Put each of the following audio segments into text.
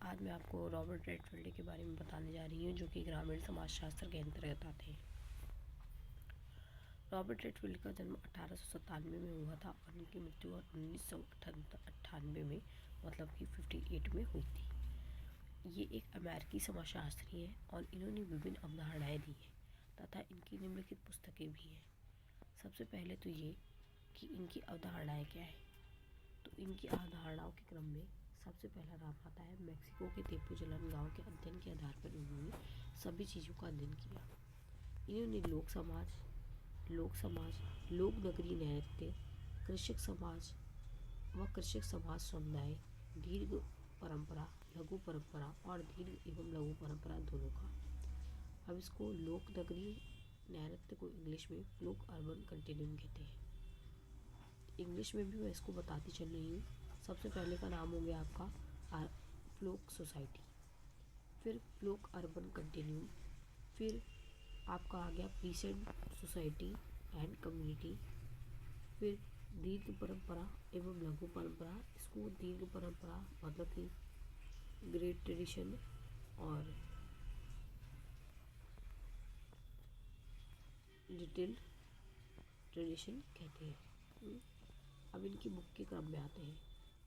आज मैं आपको रॉबर्ट रेडफील्ड के बारे में बताने जा रही हूँ, जो कि ग्रामीण समाजशास्त्र के अंतर्गत आते हैं। रॉबर्ट रेडफील्ड का जन्म 1897 में हुआ था और उनकी मृत्यु 1998 में मतलब कि 58 में हुई थी। ये एक अमेरिकी समाजशास्त्री हैं और इन्होंने विभिन्न अवधारणाएं दी हैं तथा इनकी निम्नलिखित पुस्तकें भी हैं। सबसे पहले तो ये कि इनकी अवधारणाएं क्या है। तो इनकी अवधारणाओं के क्रम में सबसे पहला नाम आता है मेक्सिको के तेपुजलन गांव के अध्ययन के आधार पर इन्होंने सभी चीज़ों का अध्ययन किया। इन्होंने लोक समाज, लोक नगरी नृत्य, कृषक समाज व कृषक समाज समुदाय, दीर्घ परंपरा, लघु परंपरा और दीर्घ एवं लघु परंपरा दोनों का। अब इसको लोक नगरी नृत्य को इंग्लिश में फ्लोक अर्बन कंटिन्यूम कहते हैं। इंग्लिश में भी मैं इसको बताती चल रही हूँ। सबसे पहले का नाम हो गया आपका फ्लोक सोसाइटी, फिर फ्लोक अर्बन कंटिन्यूम, फिर आपका आ गया पीसेंट सोसाइटी एंड कम्युनिटी, फिर दीर्घ परंपरा एवं लघु परंपरा। इसको दीर्घ परंपरा मतलब कि ग्रेट ट्रेडिशन और लिटिल ट्रेडिशन कहते हैं। अब इनकी बुक के क्रम में आते हैं।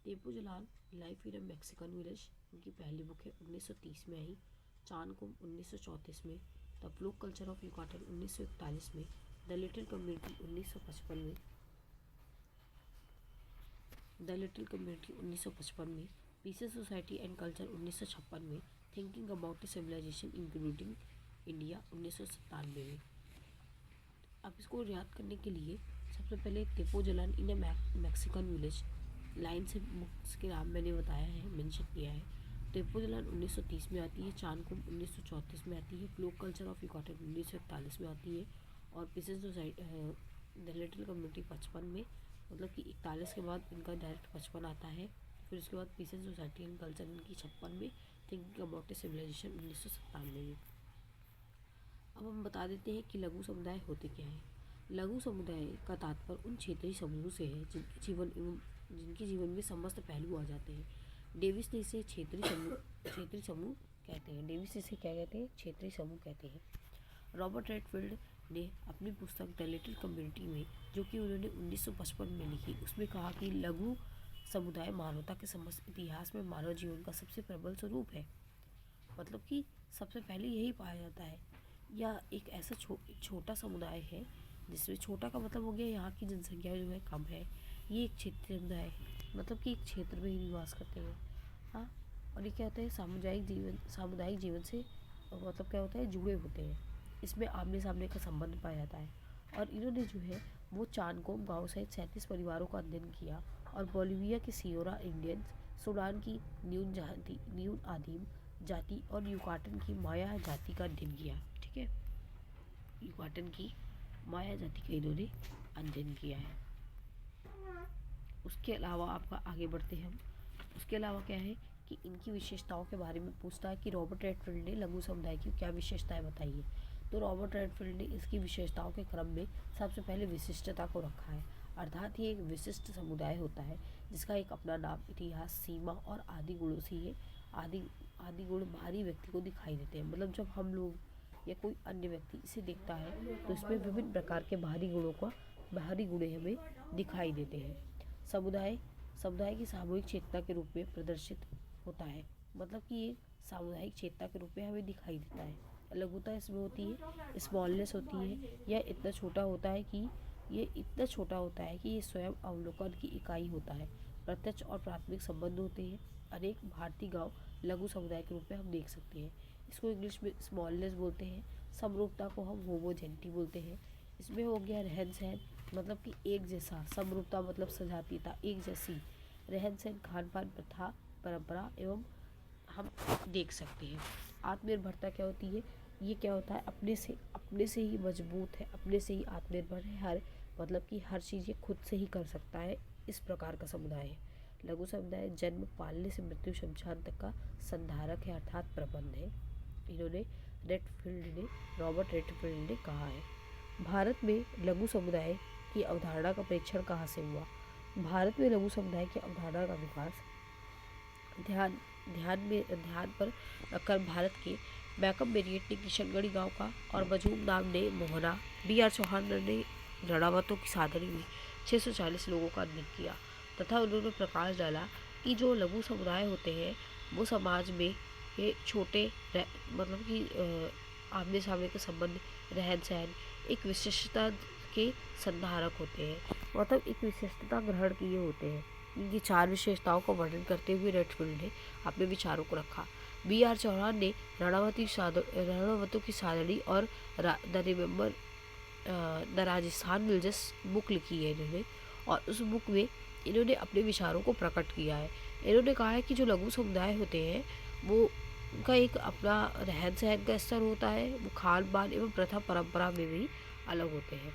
Tepoztlan life in a Mexican village, इनकी पहली बुक है 1930 में आई। चानकुम 1934 में, the folk culture of Yucatan 1941 में, द लिटिल कम्युनिटी 1955 में, पीसेस सोसाइटी एंड कल्चर 1956 में, thinking about a civilization including India 1997 में। अब इसको याद करने के लिए सबसे पहले तेपोजलान इन अ मैक्सिकन विलेज लाइन से बुक्स के नाम मैंने बताया है, मेंशन किया है। तेपोजलान 1930 में आती है, चानकुम 1934 में आती है, फ्लोक कल्चर ऑफ युकाटन 1941 में आती है और pieces society the little community 55 में, मतलब कि 41 के बाद इनका डायरेक्ट 55 आता है। फिर उसके बाद पीसेस सोसाइटी एंड कल्चर इनकी 56 में, थिंकिंग अबाउट ए सिविलाइजेशन 1997 में। अब हम बता देते हैं कि लघु समुदाय होते क्या हैं। लघु समुदाय का तात्पर्य उन क्षेत्रीय समूह से है जिनके जीवन में समस्त पहलू आ जाते हैं। डेविस ने इसे क्षेत्रीय समूह कहते हैं। डेविस इसे क्या कहते हैं? क्षेत्रीय समूह कहते हैं। रॉबर्ट रेडफील्ड ने अपनी पुस्तक द लिटिल कम्युनिटी में, जो कि उन्होंने 1955 में लिखी, उसमें कहा कि लघु समुदाय मानवता के समस्त इतिहास में मानव जीवन का सबसे प्रबल स्वरूप है। मतलब कि सबसे पहले यही पाया जाता है, या एक ऐसा छोटा समुदाय है जिसमें, छोटा का मतलब हो गया यहाँ की जनसंख्या जो है कम है। ये एक क्षेत्रीय समुदाय है, मतलब कि एक क्षेत्र में ही निवास करते हैं। हाँ, और ये क्या होता है, सामुदायिक जीवन से मतलब क्या होता है, जुड़े होते हैं। इसमें आमने सामने का संबंध पाया जाता है। और इन्होंने जो है वो चानकोम गाँव सहित 37 परिवारों का अध्ययन किया और बोलिविया के सियोरा इंडियंस, सूडान की न्यून आदिम जाति और युकाटन की माया जाति का अध्ययन किया। ठीक है, युकाटन की माया जाति का इन्होंने अध्ययन किया है। उसके अलावा आपका आगे बढ़ते हैं हम। उसके अलावा क्या है कि इनकी विशेषताओं के बारे में पूछता है कि रॉबर्ट रेडफील्ड ने लघु समुदाय की क्या विशेषताएं बताई है। तो रॉबर्ट रेडफील्ड ने इसकी विशेषताओं के क्रम में सबसे पहले विशिष्टता को रखा है, अर्थात ये एक विशिष्ट समुदाय होता है जिसका एक अपना नाम, इतिहास, सीमा और आदि गुणों से ही आदि गुण बाहरी व्यक्ति को दिखाई देते हैं। मतलब जब हम लोग या कोई अन्य व्यक्ति इसे देखता है तो इसमें विभिन्न प्रकार के बाहरी गुण हमें दिखाई देते हैं। समुदाय की सामूहिक चेतना के रूप में प्रदर्शित होता है, मतलब कि ये सामुदायिक चेतना के रूप में हमें दिखाई देता है। लघुता इसमें होती है, स्मॉलनेस होती है, यह इतना छोटा होता है कि ये स्वयं अवलोकन की इकाई होता है। प्रत्यक्ष और प्राथमिक संबंध होते हैं। अनेक भारतीय गांव लघु समुदाय के रूप में हम देख सकते हैं। इसको इंग्लिश में स्मॉलनेस बोलते हैं। समरूपता को हम होमोजेनिटी बोलते हैं। इसमें हो गया रहन सहन, मतलब कि एक जैसा, समरूपता मतलब सजातीयता, एक जैसी रहन सहन, खान पान, प्रथा, परंपरा एवं हम देख सकते हैं। आत्मनिर्भरता क्या होती है? ये क्या होता है, अपने से ही मजबूत है, अपने से ही आत्मनिर्भर है, मतलब कि हर चीज़ ये खुद से ही कर सकता है, इस प्रकार का समुदाय है। लघु समुदाय जन्म, पालने से मृत्यु शमशान तक का संधारक है, अर्थात प्रबंध है। इन्होंने रॉबर्ट रेडफील्ड ने कहा है। भारत में लघु समुदाय की अवधारणा का परीक्षण कहाँ से हुआ? भारत में लघु समुदाय की अवधारणा का विकास ध्यान पर रखकर भारत के मैकम बेरियट ने किशनगढ़ी गांव का और मजूमदार ने मोहना, B.R. चौहान ने रणावतों की सादड़ी में 640 लोगों का अध्ययन किया तथा उन्होंने प्रकाश डाला कि जो लघु समुदाय होते हैं वो समाज में ये छोटे मतलब कि आमने सामने के संबंध, रहन सहन, एक विशिष्टता के संधारक होते हैं, मतलब एक विशिष्टता ग्रहण किए होते हैं। इनकी 4 विशेषताओं का वर्णन करते हुए रेडफील्ड ने अपने विचारों को रखा। B.R. चौहान ने रणवतों की सादड़ी और the remember the Rajasthan villages book लिखी है इन्होंने, और उस बुक में इन्होंने अपने विचारों को प्रकट किया है। इन्होंने कहा है कि जो लघु समुदाय होते हैं वो उनका एक अपना रहन सहन का स्तर होता है, वो खान पान एवं प्रथा परंपरा में भी अलग होते हैं।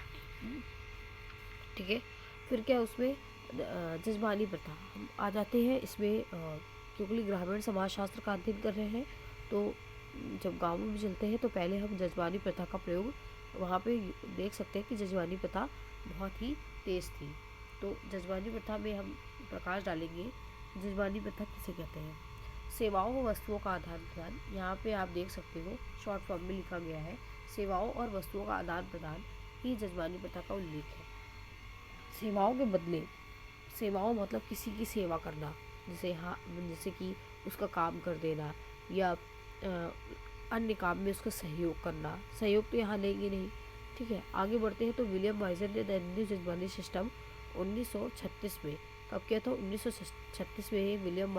ठीक है, फिर क्या उसमें जजमानी प्रथा हम आ जाते हैं इसमें। क्योंकि ग्रामीण समाजशास्त्र का अध्ययन कर रहे हैं तो जब गाँव में चलते हैं तो पहले हम जजमानी प्रथा का प्रयोग वहाँ पे देख सकते हैं कि जजमानी प्रथा बहुत ही तेज़ थी। तो जजमानी प्रथा में हम प्रकाश डालेंगे। जजमानी प्रथा किसे कहते हैं? सेवाओं व वस्तुओं का आदान प्रदान, यहाँ पे आप देख सकते हो शॉर्ट फॉर्म में लिखा गया है, सेवाओं और वस्तुओं का आदान प्रदान ही जजमानी प्रथा का उल्लेख है। सेवाओं के बदले, सेवाओं मतलब किसी की सेवा करना, जैसे कि उसका काम कर देना या अन्य काम में उसका सहयोग करना। सहयोग तो यहाँ लेंगे नहीं। ठीक है, आगे बढ़ते हैं तो विलियम वाइजर ने द हिंदू जजमानी सिस्टम 1936 में, कब किया था? 1936 में विलियम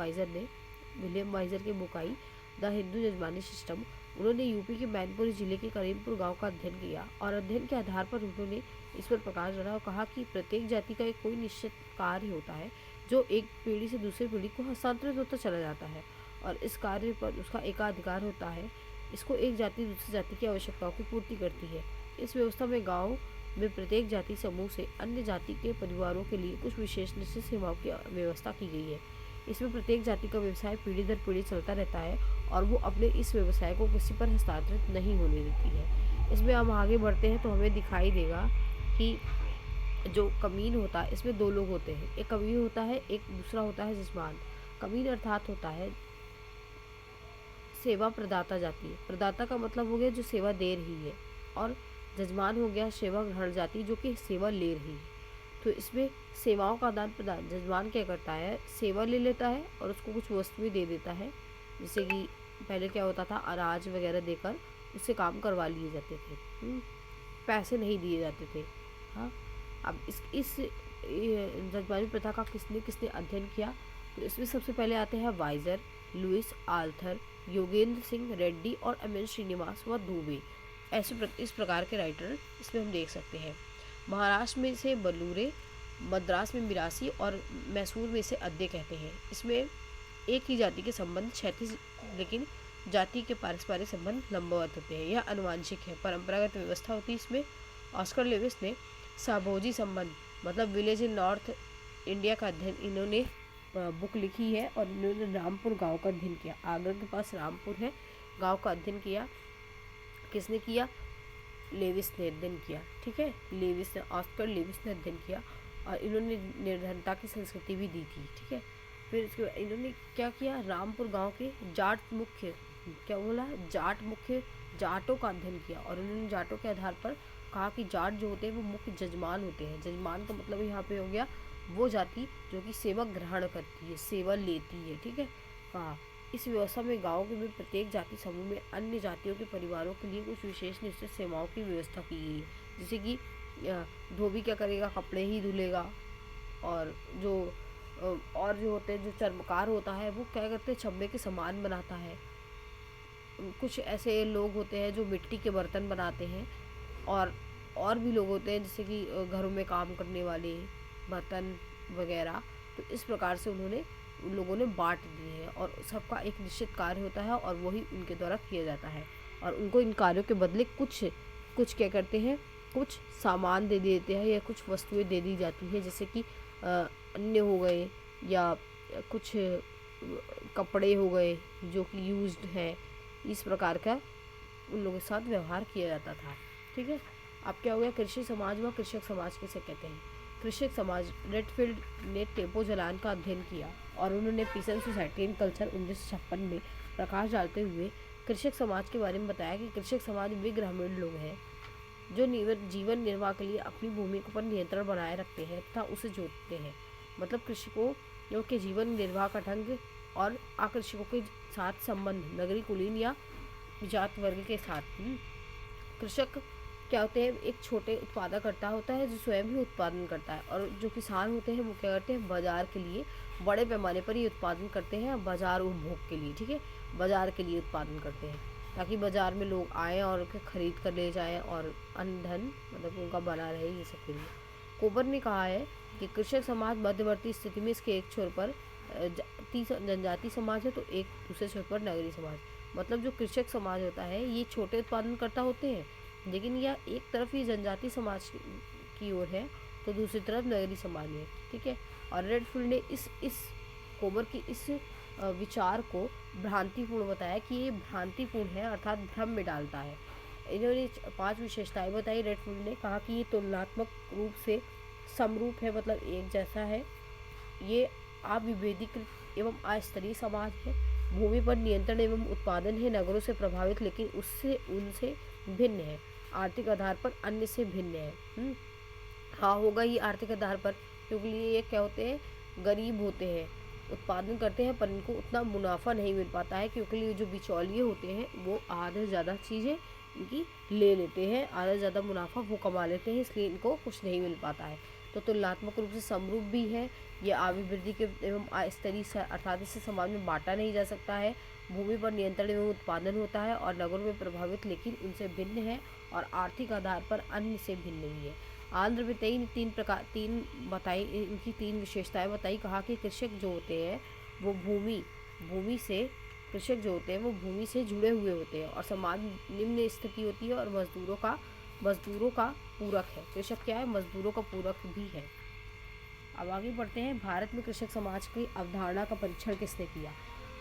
वाइजर की बुक आई द हिंदू जजमानी सिस्टम। उन्होंने यूपी के मैनपुरी जिले के करीमपुर गांव का अध्ययन किया और अध्ययन के आधार पर उन्होंने इस पर प्रकाश डाला और कहा कि प्रत्येक जाति का एक कोई निश्चित कार्य होता है जो एक पीढ़ी से दूसरी पीढ़ी को हस्तांतरित होता चला जाता है और इस कार्य पर उसका एकाधिकार होता है। इसको एक जाति दूसरी जाति की आवश्यकताओं की पूर्ति करती है। इस व्यवस्था में गाँव में प्रत्येक जाति समूह से अन्य जाति के परिवारों के लिए कुछ विशेष निश्चित सेवाओं की व्यवस्था की गई है। इसमें प्रत्येक जाति का व्यवसाय पीढ़ी दर पीढ़ी चलता रहता है और वो अपने इस व्यवसाय को किसी पर हस्तांतरित नहीं होने देती है। इसमें हम आगे बढ़ते हैं तो हमें दिखाई देगा कि जो कमीन होता है इसमें 2 लोग होते हैं, एक कमीन होता है, एक दूसरा होता है जजमान। कमीन अर्थात होता है सेवा प्रदाता जाति। प्रदाता का मतलब हो गया जो सेवा दे रही है, और जजमान हो गया सेवा ग्रहण जाति जो कि सेवा ले रही है। तो इसमें सेवाओं का आदान प्रदान, जजमान क्या करता है? सेवा ले लेता है और उसको कुछ वस्तुएं दे देता है। जैसे कि पहले क्या होता था, अनाज वगैरह देकर उससे काम करवा लिए जाते थे, पैसे नहीं दिए जाते थे। हाँ, अब इस जजमानी प्रथा का किसने अध्ययन किया? तो इसमें सबसे पहले आते हैं Wiser, Lewis Arthur, Yogendra Singh Reddy और एम एन श्रीनिवास व दुबे। ऐसे इस प्रकार के राइटर इसमें हम देख सकते हैं। महाराष्ट्र में से बलूरे, मद्रास में मिरासी और मैसूर में से अद्य कहते हैं। इसमें एक ही जाति के संबंध क्षैतिज लेकिन जाति के पारस्परिक संबंध लंबवत होते हैं। यह आनुवांशिक है, परंपरागत व्यवस्था होती है इसमें। ऑस्कर लेविस ने साभोजी संबंध मतलब विलेज इन नॉर्थ इंडिया का अध्ययन इन्होंने बुक लिखी है और इन्होंने रामपुर गांव का अध्ययन किया। आगरा के पास रामपुर है, गांव का अध्ययन किया। किसने किया? लेविस ने अध्ययन किया। ठीक है, ऑस्कर लेविस ने अध्ययन किया और इन्होंने निर्धनता की संस्कृति भी दी थी। ठीक है, फिर इसके बाद इन्होंने क्या किया? रामपुर गांव के जाट मुख्य जाटों का अध्ययन किया और उन्होंने जाटों के आधार पर कहा कि जाट जो होते हैं वो मुख्य जजमान होते हैं। जजमान का मतलब यहाँ पे हो गया वो जाति जो कि सेवा ग्रहण करती है, सेवा लेती है। ठीक है, हाँ, इस व्यवस्था में गाँव के में प्रत्येक जाति समूह में अन्य जातियों के परिवारों के लिए कुछ विशेष निश्चित सेवाओं की व्यवस्था की गई है। जैसे कि धोबी क्या करेगा? कपड़े ही धुलेगा, और जो होते हैं, जो चर्मकार होता है वो क्या करते हैं? चमड़े के सामान बनाता है। कुछ ऐसे लोग होते हैं जो मिट्टी के बर्तन बनाते हैं, और भी लोग होते हैं जैसे कि घरों में काम करने वाले, बर्तन वगैरह। तो इस प्रकार से उन लोगों ने बांट दिए हैं और सबका एक निश्चित कार्य होता है और वही उनके द्वारा किया जाता है और उनको इन कार्यों के बदले कुछ क्या करते हैं? कुछ सामान दे देते हैं या कुछ वस्तुएं दे दी जाती हैं, जैसे कि अन्य हो गए या कुछ कपड़े हो गए जो कि यूज्ड है। इस प्रकार का उन लोगों के साथ व्यवहार किया जाता था। ठीक है, अब क्या हो गया? कृषि समाज व कृषक समाज किसे कहते हैं? कृषक समाज, रेडफील्ड ने टेपो जलान का अध्ययन किया और उन्होंने peace and society and culture 1956 में प्रकाश डालते हुए कृषक समाज के बारे में बताया कि कृषक समाज वे ग्रामीण लोग हैं जो जीवन निर्वाह के लिए अपनी भूमि पर नियंत्रण बनाए रखते हैं तथा उसे जोतते हैं। मतलब कृषकों के जीवन निर्वाह का ढंग और अकृषकों के साथ संबंध नगरीय कुलीन या जात वर्ग के साथ। कृषक क्या होते हैं, एक छोटे उत्पादकर्ता होता है जो स्वयं ही उत्पादन करता है, और जो किसान होते हैं वो क्या करते हैं, बाजार के लिए बड़े पैमाने पर ये उत्पादन करते हैं, बाजार उपभोग के लिए, ठीक है, बाजार के लिए उत्पादन करते हैं ताकि बाजार में लोग आएँ और उसे खरीद कर ले जाएं और अन्न धन मतलब उनका बना रहे, ये सब के लिए। कोबर ने कहा है कि कृषक समाज मध्यवर्ती स्थिति में इसके एक छोर पर जनजाति समाज है तो एक दूसरे छोर पर नगरीय समाज। मतलब जो कृषक समाज होता है ये छोटे उत्पादनकर्ता होते हैं, लेकिन यह एक तरफ ही जनजाति समाज की ओर है तो दूसरी तरफ नगरीय समाज है, ठीक है। और रेडफील्ड ने इस कोबर की इस विचार को भ्रांतिपूर्ण बताया कि ये भ्रांतिपूर्ण है, अर्थात भ्रम में डालता है। इन्होंने 5 विशेषताएं बताई। रेडफील्ड ने कहा कि ये तुलनात्मक रूप से समरूप है, मतलब एक जैसा है, ये अविभेदीकृत एवं अस्तरीय समाज है, भूमि पर नियंत्रण एवं उत्पादन है, नगरों से प्रभावित लेकिन उनसे भिन्न है, आर्थिक आधार पर अन्य से भिन्न है। हाँ होगा ही आर्थिक आधार पर, क्योंकि ये क्या होते हैं, गरीब होते हैं, उत्पादन करते हैं पर इनको उतना मुनाफा नहीं मिल पाता है क्योंकि ये जो बिचौलिए होते हैं वो आधे ज़्यादा चीज़ें इनकी ले लेते हैं, आधा ज़्यादा मुनाफा वो कमा लेते हैं, इसलिए इनको कुछ नहीं मिल पाता है। तो तुलनात्मक रूप से समरूप भी है, ये अभिवृद्धि के एवं अस्तरीय अर्थात इसे समाज में बांटा नहीं जा सकता है, भूमि पर नियंत्रण एवं उत्पादन होता है और नगरों में प्रभावित लेकिन उनसे भिन्न है और आर्थिक आधार पर अन्य से भिन्न नहीं है। आंध्र वितई ने 3 बताई, इनकी 3 विशेषताएं बताई। कहा कि कृषक जो होते हैं वो भूमि से कृषक जो होते हैं वो भूमि से जुड़े हुए होते हैं और समाज निम्न स्थिति होती है और मजदूरों का पूरक है। कृषक क्या है, मजदूरों का पूरक भी है। अब आगे बढ़ते हैं। भारत में कृषक समाज की अवधारणा का परीक्षण किसने किया?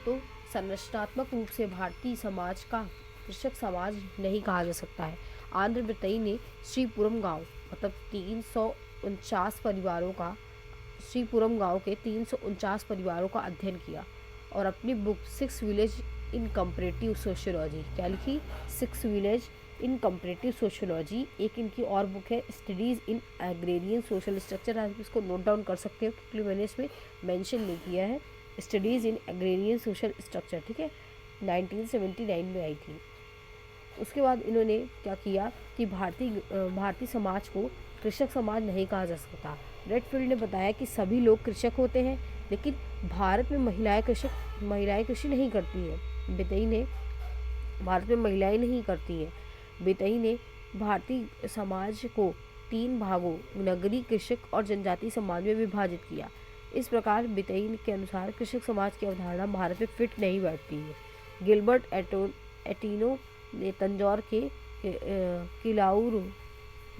तो संरचनात्मक रूप से भारतीय समाज का कृषक समाज नहीं कहा जा सकता है। आंध्र वितई ने श्रीपुरम गांव मतलब 349 परिवारों का श्रीपुरम गांव के 349 परिवारों का अध्ययन किया और अपनी book 6 village in comparative sociology क्या लिखी, 6 विलेज इन कंपैरेटिव सोशियोलॉजी। एक इनकी और बुक है स्टडीज़ इन एग्रेरियन सोशल स्ट्रक्चर। आप इसको नोट डाउन कर सकते हो क्योंकि मैंने इसमें मेंशन नहीं किया है। स्टडीज़ इन एग्रेरियन सोशल स्ट्रक्चर, ठीक है, 1979 में आई थी। उसके बाद इन्होंने क्या किया कि भारतीय समाज को कृषक समाज नहीं कहा जा सकता। रेडफील्ड ने बताया कि सभी लोग कृषक होते हैं लेकिन भारत में महिलाएं कृषि नहीं करती हैं। बितई ने भारत में महिलाएं नहीं करती हैं। बितई ने भारतीय समाज को 3 भागों नगरीय, कृषक और जनजातीय समाज में विभाजित किया। इस प्रकार बितई के अनुसार कृषक समाज की अवधारणा भारत में फिट नहीं बैठती है। गिलबर्ट एटिनो ने तंजौर के किलाउर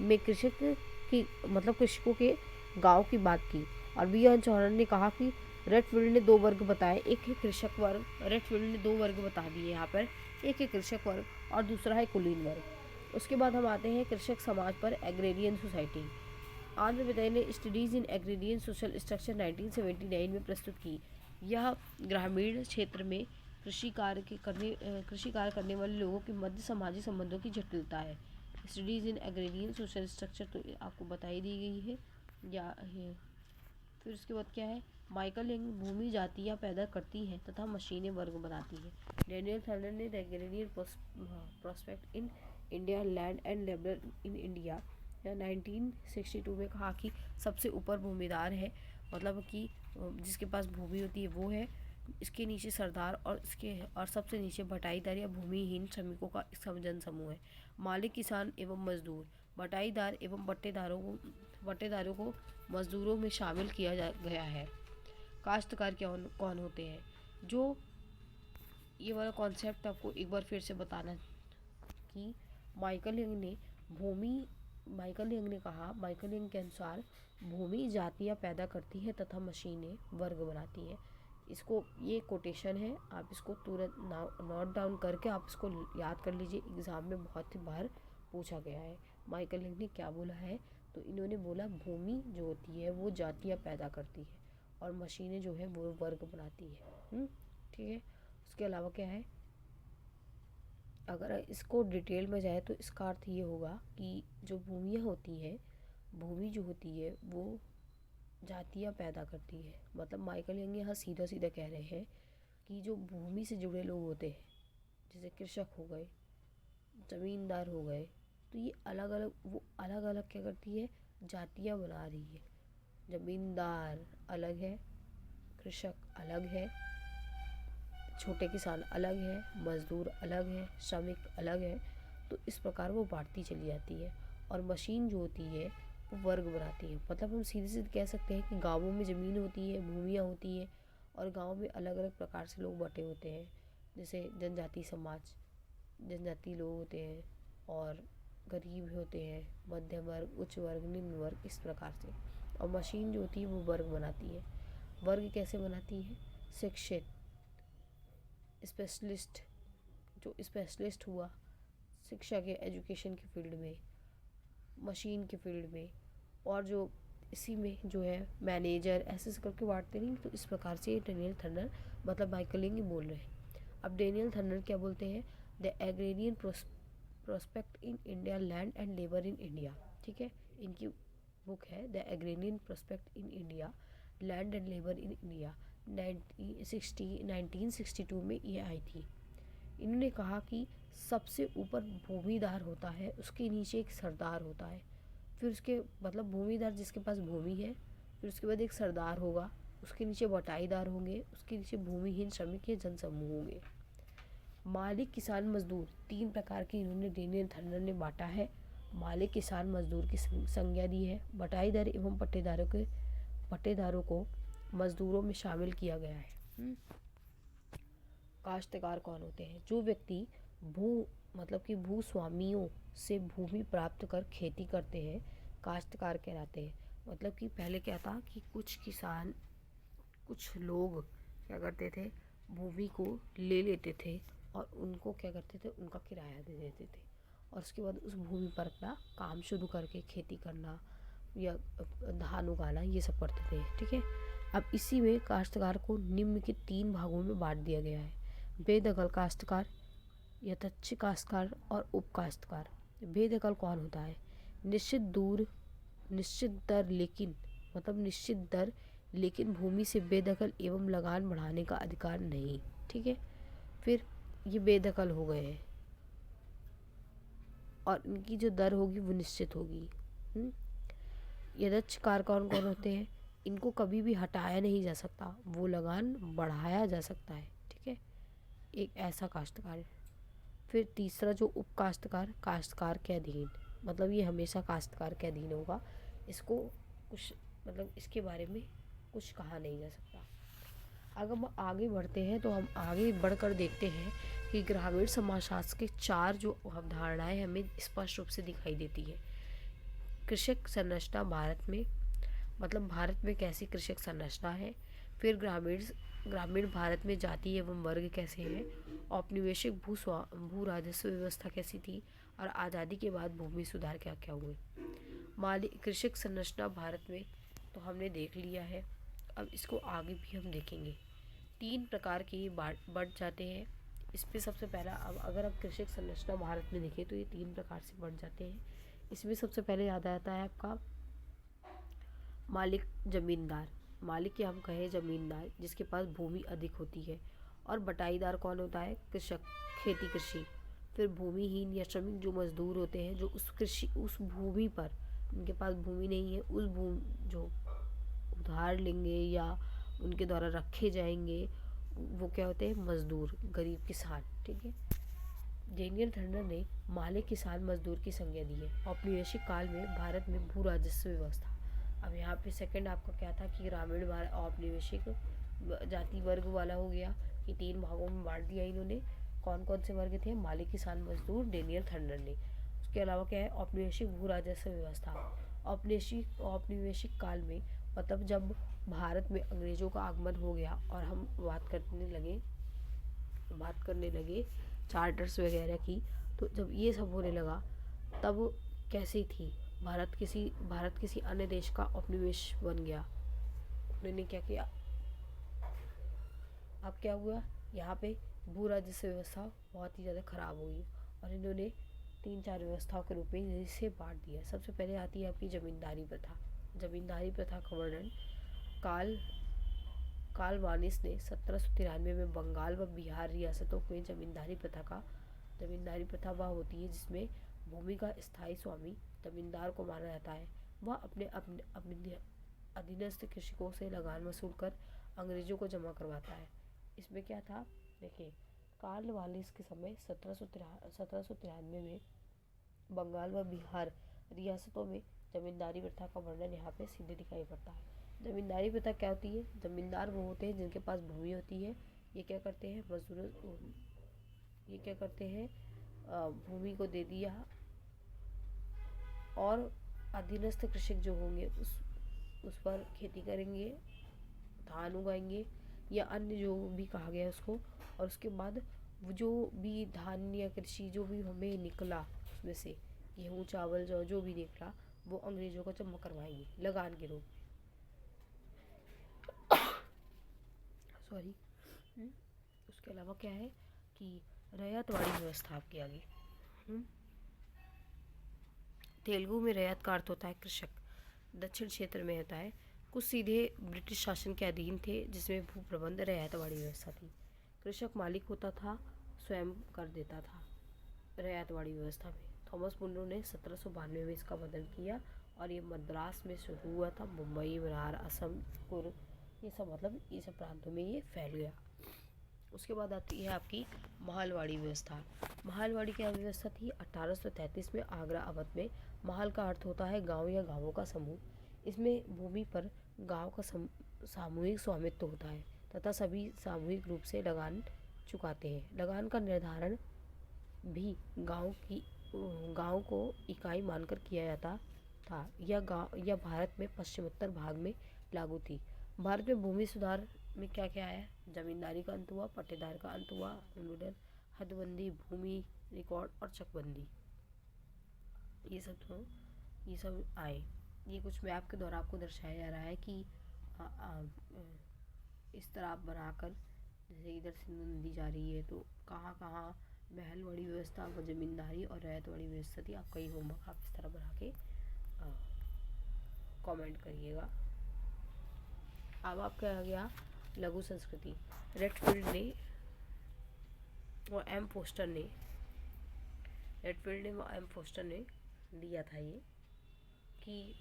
में कृषकों के गांव की बात की और बी.एन. चौहान ने कहा कि रेडफील्ड ने 2 वर्ग बताए, एक है कृषक वर्ग, रेडफील्ड ने 2 वर्ग बता दिए यहाँ पर, एक है कृषक वर्ग और दूसरा है कुलीन वर्ग। उसके बाद हम आते हैं कृषक समाज पर एग्रेरियन सोसाइटी। आंध्र वितई ने स्टडीज़ इन एग्रेरियन सोशल स्ट्रक्चर 1979 में प्रस्तुत की। यह ग्रामीण क्षेत्र में कृषि कार्य करने वाले लोगों के मध्य सामाजिक संबंधों की जटिलता है। स्टडीज़ इन एग्रेरियन सोशल स्ट्रक्चर तो आपको बताई दी गई है या है। फिर उसके बाद क्या है, माइकल यंग भूमि जातियाँ पैदा करती हैं तथा मशीनें वर्ग बनाती हैं। डैनियल थर्नर ने the agrarian prospect in India land and labour in India 1962 में कहा कि सबसे ऊपर भूमिदार है, मतलब कि जिसके पास भूमि होती है वो है, इसके नीचे सरदार और सबसे नीचे बटाईदार या भूमिहीन श्रमिकों का जन समूह है। मालिक किसान एवं मजदूर, बटाईदार एवं बट्टेदारों को मजदूरों में शामिल किया गया है। काश्तकार कौन होते हैं? जो ये वाला कॉन्सेप्ट आपको एक बार फिर से बताना कि माइकल यंग के अनुसार भूमि जातियाँ पैदा करती है तथा मशीनें वर्ग बनाती हैं। इसको ये कोटेशन है, आप इसको तुरंत नोट डाउन करके आप इसको याद कर लीजिए, एग्ज़ाम में बहुत ही बार पूछा गया है। माइकल यंग ने क्या बोला है? तो इन्होंने बोला भूमि जो होती है वो जातियाँ पैदा करती है और मशीनें जो है वो वर्ग बनाती है। ठीक है। उसके अलावा क्या है, अगर इसको डिटेल में जाए तो इसका अर्थ ये होगा कि जो भूमियाँ होती हैं, भूमि जो होती है वो जातियाँ पैदा करती है। मतलब माइकल यंग यहाँ सीधा सीधा कह रहे हैं कि जो भूमि से जुड़े लोग होते हैं, जैसे कृषक हो गए, ज़मींदार हो गए, तो ये अलग अलग, वो अलग अलग क्या करती है, जातियाँ बना रही है। ज़मींदार अलग है, कृषक अलग है, छोटे किसान अलग है, मजदूर अलग है, श्रमिक अलग है। तो इस प्रकार वो बांटती चली जाती है। और मशीन जो होती है वो वर्ग बनाती है। मतलब हम सीधे सीधे कह सकते हैं कि गाँवों में ज़मीन होती है, भूमियाँ होती है, और गाँव में अलग अलग प्रकार से लोग बटे होते हैं। जैसे जनजाति समाज, जनजाति लोग होते हैं, और गरीब होते हैं, मध्यम वर्ग, उच्च वर्ग, निम्न वर्ग, इस प्रकार से। और मशीन जो होती है वो वर्ग बनाती है। वर्ग कैसे बनाती है, शिक्षित, स्पेशलिस्ट, जो स्पेशलिस्ट हुआ शिक्षा के, एजुकेशन के फील्ड में, मशीन के फील्ड में, और जो इसी में जो है मैनेजर, ऐसे करके बांटते नहीं। तो इस प्रकार से ये डेनियल थर्नर मतलब माइकल यंग बोल रहे हैं। अब डेनियल थर्नर क्या बोलते हैं, the agrarian prospect in India, land and labour in India. ठीक है, इनकी बुक है the agrarian prospect in India, land and labour in India. 1962 में ये आई थी। इन्होंने कहा कि सबसे ऊपर भूमिदार होता है, उसके नीचे एक सरदार होता है, फिर उसके मतलब भूमिदार जिसके पास भूमि है, फिर उसके बाद एक सरदार होगा, उसके नीचे बटाईदार होंगे, उसके नीचे भूमिहीन श्रमिक या जनसमूह होंगे। मालिक, किसान, मजदूर, तीन प्रकार के इन्होंने डेनियल थर्नर ने बांटा है। मालिक, किसान, मजदूर की संज्ञा दी है। बटाईदार एवं पट्टेदारों को मजदूरों में शामिल किया गया है। काश्तकार कौन होते हैं, जो व्यक्ति मतलब कि भूस्वामियों से भूमि प्राप्त कर खेती करते हैं, काश्तकार कहलाते हैं। मतलब कि पहले क्या था कि कुछ किसान, कुछ लोग क्या करते थे, भूमि को ले लेते थे और उनको क्या करते थे, उनका किराया दे देते थे, और उसके बाद उस भूमि पर अपना काम शुरू करके खेती करना या धान उगाना, ये सब करते थे। ठीक है। अब इसी में काश्तकार को निम्न के 3 भागों में बांट दिया गया है, बेदखल काश्तकार, यथेच्छ काश्तकार और उप काश्तकार। बेदखल कौन होता है, निश्चित दर लेकिन मतलब निश्चित दर लेकिन भूमि से बेदखल एवं लगान बढ़ाने का अधिकार नहीं। ठीक है। फिर ये बेदखल हो गए हैं और इनकी जो दर होगी वो निश्चित होगी। यथेच्छ कार कौन कौन होते हैं, इनको कभी भी हटाया नहीं जा सकता, वो लगान बढ़ाया जा सकता है। ठीक है, एक ऐसा काश्तकार है। फिर तीसरा जो उप काश्तकार, काश्तकार के अधीन, मतलब ये हमेशा काश्तकार के अधीन होगा, इसको कुछ मतलब इसके बारे में कुछ कहा नहीं जा सकता। अगर हम आगे बढ़ते हैं तो हम आगे बढ़कर देखते हैं कि ग्रामीण समाजशास्त्र के 4 जो अवधारणाएं हमें स्पष्ट रूप से दिखाई देती है। कृषक संरचना भारत में, मतलब भारत में कैसी कृषक संरचना है। फिर ग्रामीण भारत में जाति एवं वर्ग कैसे हैं। औपनिवेशिक भू राजस्व व्यवस्था कैसी थी, और आज़ादी के बाद भूमि सुधार क्या क्या हुए। मालिक कृषक संरचना भारत में तो हमने देख लिया है, अब इसको आगे भी हम देखेंगे। 3 प्रकार के ये बढ़ जाते हैं। इस पर सबसे पहला, अब अगर आप कृषक संरचना भारत में देखें तो ये 3 प्रकार से बढ़ जाते हैं। इसमें सबसे पहले याद आता है आपका मालिक, जमींदार। मालिक या हम कहें जमींदार, जिसके पास भूमि अधिक होती है। और बटाईदार कौन होता है, कृषक, खेती कृषि। फिर भूमिहीन या श्रमिक, जो मजदूर होते हैं, जो उस भूमि पर, उनके पास भूमि नहीं है, उस भूमि जो उधार लेंगे या उनके द्वारा रखे जाएंगे, वो क्या होते हैं, मजदूर, गरीब किसान। ठीक है। डेनियल थर्नर ने मालिक, किसान, मजदूर की संज्ञा दी है। औपनिवेशिक काल में भारत में भू राजस्व व्यवस्था। अब यहाँ पे सेकंड आपका क्या था कि ग्रामीण भारत औपनिवेशिक जाति वर्ग वाला हो गया, कि 3 भागों में बांट दिया इन्होंने। कौन कौन से वर्ग थे, मालिक, किसान, मजदूर, डेनियल थर्नर ने। उसके अलावा क्या है, औपनिवेशिक भू राजस्व व्यवस्था। औपनिवेशिक काल में मतलब जब भारत में अंग्रेजों का आगमन हो गया और हम बात करने लगे चार्टर्स वगैरह की, तो जब ये सब होने लगा तब कैसी थी, भारत किसी अन्य देश का उपनिवेश बन गया। उन्होंने क्या किया, अब क्या हुआ, यहाँ पे भू राजस्व व्यवस्था बहुत ही ज़्यादा खराब हुई और इन्होंने 3-4 व्यवस्थाओं के रूप में इसे बांट दिया। सबसे पहले आती है आपकी जमींदारी प्रथा। जमींदारी प्रथा का वर्णन कार्ल मार्निस ने 1793 में बंगाल व बिहार रियासतों में जमींदारी प्रथा वह होती है जिसमें भूमि का स्थायी स्वामी जमींदार को माना जाता है। वह अपने अपने अपने अधीनस्थ कृषकों से लगान वसूल कर अंग्रेजों को जमा करवाता है। इसमें क्या था, देखिए, कार्ल वालिस के समय 1793 में बंगाल व बिहार रियासतों में जमींदारी प्रथा का वर्णन यहाँ पे सीधे दिखाई पड़ता है। जमींदारी प्रथा क्या होती है, जमींदार वो होते हैं जिनके पास भूमि होती है। ये क्या करते हैं, भूमि को दे दिया और अधीनस्थ कृषक जो होंगे उस पर खेती करेंगे, धान उगाएंगे या अन्य जो भी कहा गया उसको, और उसके बाद वो जो भी धान या कृषि जो भी हमें निकला उसमें से गेहूँ चावल जो भी निकला वो अंग्रेजों को जमा करवाएंगे लगान के रूप में। सॉरी। उसके अलावा क्या है कि रैयतवाड़ी व्यवस्था आपकी आगे। तेलुगु में रैयत का अर्थ होता है कृषक। दक्षिण क्षेत्र में होता है कुछ सीधे ब्रिटिश शासन के अधीन थे जिसमें भू प्रबंध रैयतवाड़ी व्यवस्था थी। कृषक मालिक होता था, स्वयं कर देता था रैयतवाड़ी व्यवस्था में। थॉमस मुंडो ने 1792 में इसका वर्णन किया और ये मद्रास में शुरू हुआ था। मुंबई, बिहार, असम, कुर्ग, ये सब प्रांतों में ये फैल गया। उसके बाद आती है आपकी महलवाड़ी व्यवस्था। महलवाड़ी क्या व्यवस्था थी, 1833 में आगरा अवध में। महल का अर्थ होता है गांव या गांवों का समूह। इसमें भूमि पर गांव का सामूहिक स्वामित्व होता है तथा सभी सामूहिक रूप से लगान चुकाते हैं। लगान का निर्धारण भी गांव को इकाई मानकर किया जाता था। यह भारत में पश्चिमोत्तर भाग में लागू थी। भारत में भूमि सुधार में क्या क्या आया, जमींदारी का अंत हुआ, पट्टेदार का अंत हुआ, हदबंदी, भूमि रिकॉर्ड और चकबंदी, ये सब आए। ये कुछ मैप के द्वारा आपको दर्शाया जा रहा है कि इस तरह आप बनाकर, जैसे इधर सिंधु नदी जा रही है तो कहाँ कहाँ महलवाड़ी व्यवस्था व जमींदारी और रैयतवाड़ी व्यवस्था थी। आपका ये होमवर्क आप इस तरह बना के कमेंट करिएगा। अब आपका आ गया लघु संस्कृति। रेडफील्ड व एम फोस्टर ने दिया था ये कि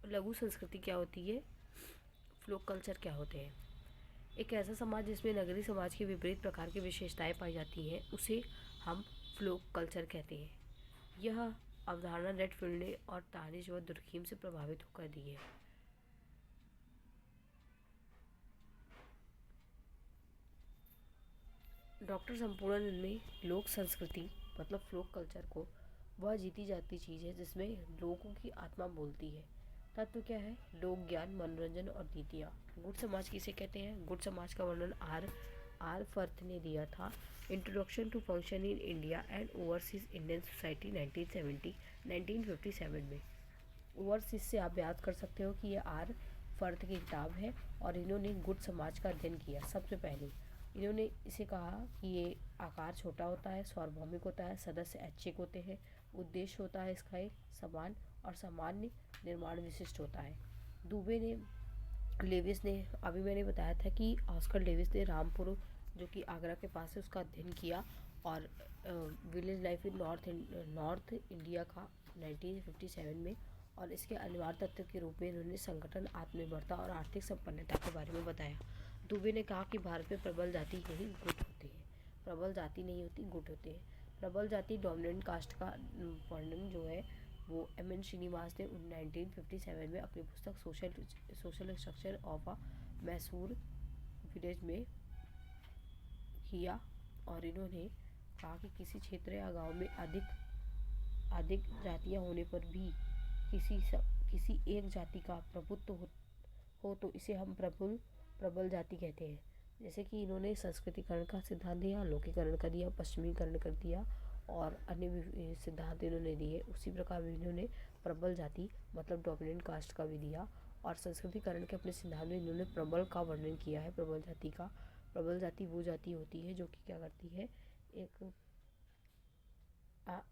लघु संस्कृति क्या होती है, फ्लोक कल्चर क्या होते हैं। एक ऐसा समाज जिसमें नगरीय समाज के विपरीत प्रकार की विशेषताएं पाई जाती हैं उसे हम फ्लोक कल्चर कहते हैं। यह अवधारणा रेडफील्ड ने और तानिश व दुर्खीम से प्रभावित होकर दी है। डॉक्टर संपूर्णानंद ने लोक संस्कृति मतलब फ्लोक कल्चर को वह जीती जाती चीज़ है जिसमें लोगों की आत्मा बोलती है। तत्व क्या है, लोक ज्ञान, मनोरंजन और नीतियाँ। गुट समाज किसे कहते हैं, गुट समाज का वर्णन आर फर्थ ने दिया था। Introduction to function in India and overseas Indian society 1957 में। ओवरसीज से आप याद कर सकते हो कि ये आर फर्थ की किताब है और इन्होंने गुट समाज का अध्ययन किया। सबसे पहले इन्होंने इसे कहा कि ये आकार छोटा होता है, सार्वभौमिक होता है, सदस्य ऐच्छिक होते हैं, उद्देश्य होता है इसका एक समान और सामान्य निर्माण विशिष्ट होता है। लेविस ने, अभी मैंने बताया था कि ऑस्कर डेविस ने रामपुर जो कि आगरा के पास है उसका अध्ययन किया और village life in north India का 1957 में, और इसके अनिवार्य तत्व के रूप में इन्होंने संगठन, आत्मनिर्भरता और आर्थिक संपन्नता के बारे में बताया। दुबे ने कहा कि भारत में प्रबल जाति नहीं गुट होते हैं, प्रबल जाति नहीं होती गुट होते हैं। प्रबल जाति डोमिनेंट कास्ट का वर्णन जो है वो एम.एन. श्रीनिवास ने 1957 में अपनी पुस्तक social structure of a Mysore village में किया। और इन्होंने कहा कि किसी क्षेत्र या गांव में अधिक जातियां होने पर भी किसी एक जाति का प्रभुत्व हो तो इसे हम प्रबल जाति कहते हैं। जैसे कि इन्होंने संस्कृतिकरण का सिद्धांत दिया, लौकिकरण का दिया, पश्चिमीकरण कर दिया और अन्य सिद्धांत इन्होंने दिए। उसी प्रकार इन्होंने प्रबल जाति मतलब डोमिनेंट कास्ट का भी दिया। और संस्कृतिकरण के अपने सिद्धांत में इन्होंने प्रबल का वर्णन किया है, प्रबल जाति का। प्रबल जाति वो जाति होती है जो कि क्या करती है, एक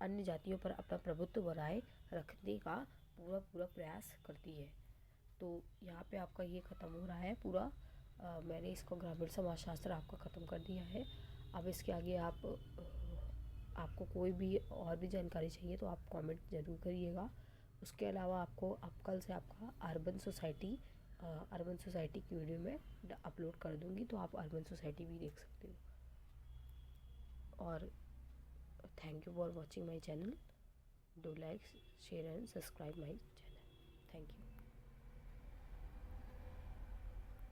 अन्य जातियों पर अपना प्रभुत्व बनाए रखने का पूरा पूरा प्रयास करती है। तो यहाँ पे आपका ये ख़त्म हो रहा है पूरा। मैंने इसको ग्रामीण समाजशास्त्र आपका ख़त्म कर दिया है। अब इसके आगे आपको कोई भी और भी जानकारी चाहिए तो आप कमेंट ज़रूर करिएगा। उसके अलावा आपको अब कल से आपका अर्बन सोसाइटी की वीडियो में अपलोड कर दूँगी, तो आप अर्बन सोसाइटी भी देख सकते हो। और thank you for watching my channel. Do like, share and subscribe my channel. Thank you.